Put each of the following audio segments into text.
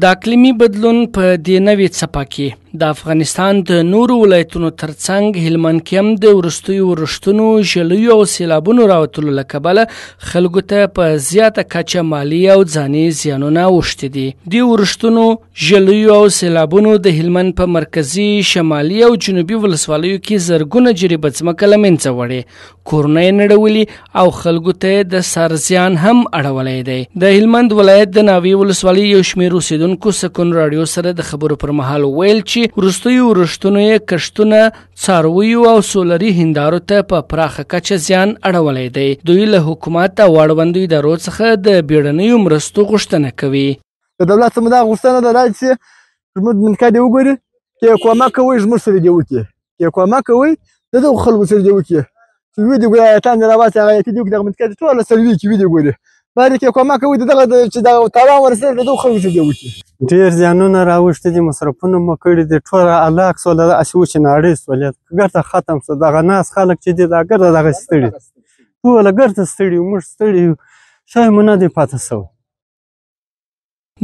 د اقلیمي بدلون په دې نوې څپه کې د افغانستان د نورو ولایتونو ترڅنګ هلمند کې هم د وروستیو ورښتونو، ژلیو او سیلابونو راوتلو له کبله خلکو ته په زیاته کچه مالي او ځاني زیانونه اوښتي دي. دې ورښتونو، ژلیو او سیلابونو د هلمند په مرکزي، شمالي او جنوبي ولسوالیو کې زرګونه جریبه ځمکه له منځه وړې، کورونه یې نړولي او خلکو ته د سر زیان هم اړولی دی. د هلمند ولایت د ناوې ولسوالۍ یو شمېر اوسېدونکو سکون راډیو سره د خبرو پر مهال ویل چې وروستیو ورښتونو یې کښتونه، څارویو او سولري هندارو ته په پراخه کچه زیان اړولی دی. دوی له حکومت او اړوندو ادارو څخه د بیړنیو مرستو غوښتنه کوي. د دولت څخه دا غوښتنه ده چې زموږ منطقه دې وګوري، که یې کومک کوئ زموږ سره دې وکړي، که یې کومک کوئ د دغو خلکو سره دې وکړي چې ویې دې ګوري ایتان دې راواسي، هغه ایتې دې وکړي، دغه منطقه دې ټوله سروي کړي، ویې دې ګوري باید که یې کومک کوئ د دغه چې دغه تاوان ورسېدلی د دغو خلکو سره دې وکړي. ډېر زیانونه راوښتي دي، مصرفونه مو کړي دي، ټوله هلاک سول، هسې وچې ناړې سولې، ګرته ختم سو. دغه ناست خلک چې دي دا ګرته دغسې ستړي، ټوله ګرته ستړي، موږ ستړي یو، شی مو نه دی پاته سوی.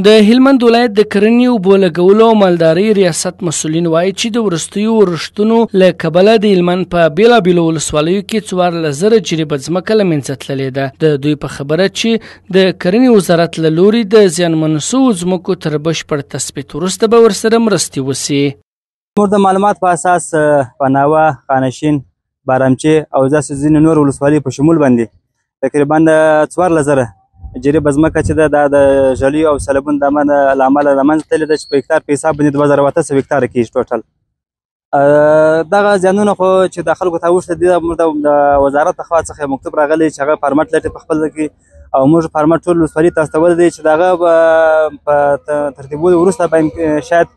د هلمند ولایت د کرنې، اوبو لګولو او مالدارۍ ریاست مسؤلین وایي چې د وروستیو ورښتونو له کبله د هلمند په بېلابېلو ولسوالیو کې 14,000 جریبه ځمکه له منځه تللې ده. د دوی په خبره چې د کرنې وزارت له لوري د زیانمنو سوو ځمکو تر بشپړ تثبیت وروسته به ورسره مرستې وسي. موږ د معلومات په اساس په ناوه، خانشین، بارمچې او داسې ځینې نور ولسوالۍ په شمول باندې تقریبا 14,000 جریبه ځمکه چې ده دا د ژلیو او سیلابونو د له امله له منځه تللې ده، چې په هکتار په حساب باندې 2800 هکتاره کېږي ټوټل. دغه زیانونه خو چې د خلکو ته اوښتي دي، موږ د وزارت له خوا څخه مکتوب راغلی چې هغه فارمټ لټي په خپل کې، او موږ فارمټ ټول ولسوالۍ ته استولی دی چې د هغه په ترتیبولو وروسته به شاید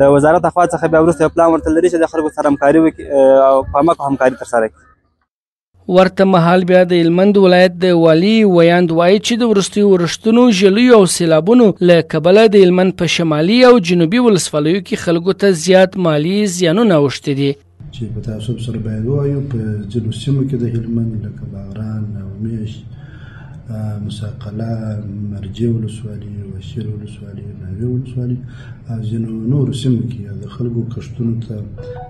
د وزارت له خوا څخه بیا وروسته یو پلان ورته لري چې د خلکو سره همکاري وکړي او په همکاري ترسره کړي. ورته مهال بیا د هلمند ولایت د والي ویاند وایي چې د وروستیو ورښتونو، ژلیو او سیلابونو له کبله د هلمند په شمالي او جنوبي ولسوالیو کې خلکو ته زیات مالي زیانونه اوښتي دي. چې په تعصب سره باید ووایو په ځینو سیمو کې د هلمند لکه باغران او میش، مساقله، مرجې ولسوالي، وشیر ولسوالي، ناوې ولسوالي او ځینو نورو سیمو کې د خلکو کښتونو ته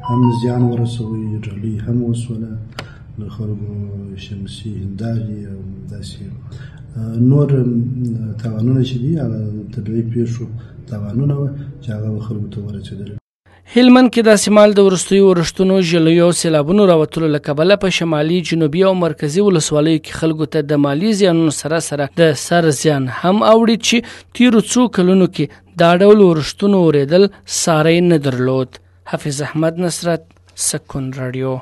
هم زیان ورسوي، ډلۍ هم وسوله، د خلکو شمسي هندارې او داسې نور تاوانونه چې دي هغه طبیعي پیښو تاوانونه وه چې هغه خلکو ته ورسېدلي. هلمند کې داسې مال د وروستیو ورښتونو، ژلیو او سیلابونو راوتلو له کبله په شمالي، جنوبي او مرکزي ولسوالیو کې خلکو ته د مالي زیانونو سره د سر زیان هم اوړي چې تېرو څو کلونو کې دا ډول ورښتونو اورېدل ساری نه درلود. حافظ احمد نصرت، سکون راډیو.